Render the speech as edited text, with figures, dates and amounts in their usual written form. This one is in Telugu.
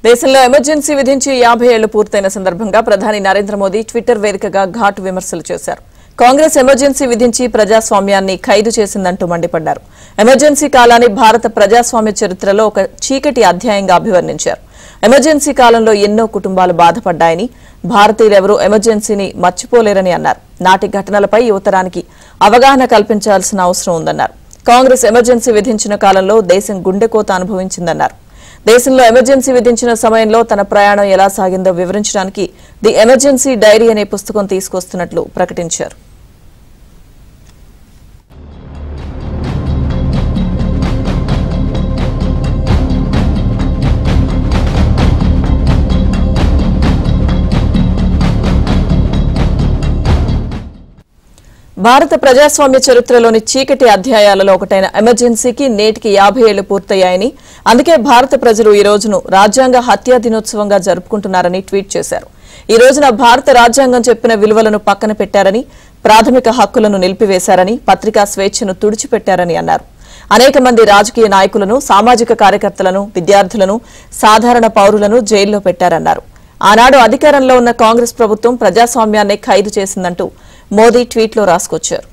దేశంలో ఎమర్జెన్సీ విధించి 50 ఏళ్లు పూర్తయిన సందర్భంగా ప్రధాని నరేంద్ర మోదీ ట్విట్టర్ వేదికగా ఘాటు విమర్శలు చేశారు. కాంగ్రెస్ ఎమర్జెన్సీ విధించి ప్రజాస్వామ్యాన్ని ఖైదు చేసిందంటూ మండిపడ్డారు. ఎమర్జెన్సీ కాలాన్ని భారత ప్రజాస్వామ్య చరిత్రలో ఒక చీకటి అధ్యాయంగా అభివర్ణించారు. ఎమర్జెన్సీ కాలంలో ఎన్నో కుటుంబాలు బాధపడ్డాయని, భారతీయులెవరూ ఎమర్జెన్సీని మర్చిపోలేరని అన్నారు. నాటి ఘటనలపై యువతరానికి అవగాహన కల్పించాల్సిన అవసరం ఉందన్నారు. కాంగ్రెస్ ఎమర్జెన్సీ విధించిన కాలంలో దేశం గుండెకోత అనుభవించిందన్నారు. దేశంలో ఎమర్జెన్సీ విధించిన సమయంలో తన ప్రయాణం ఎలా సాగిందో వివరించడానికి ది ఎమర్జెన్సీ డైరీ అనే పుస్తకం తీసుకొస్తున్నట్లు ప్రకటించారు. భారత ప్రజాస్వామ్య చరిత్రలోని చీకటి అధ్యాయాలలో ఒకటైన ఎమర్జెన్సీకి నేటికి 50 ఏళ్లు పూర్తయ్యాయని, అందుకే భారత ప్రజలు ఈ రోజును రాజ్యాంగ హత్యా దినోత్సవంగా జరుపుకుంటున్నారని ట్వీట్ చేశారు. ఈ రోజున భారత రాజ్యాంగం చెప్పిన విలువలను పక్కన పెట్టారని, ప్రాథమిక హక్కులను నిలిపివేశారని, పత్రికా స్వేచ్ఛను తుడిచిపెట్టారని అన్నారు. అనేక మంది రాజకీయ నాయకులను, సామాజిక కార్యకర్తలను, విద్యార్థులను, సాధారణ పౌరులను జైల్లో పెట్టారన్నారు. ఆనాడు అధికారంలో ఉన్న కాంగ్రెస్ ప్రభుత్వం ప్రజాస్వామ్యాన్ని ఖైదు చేసిందంటూ మోదీ ట్వీట్లో రాసుకొచ్చారు.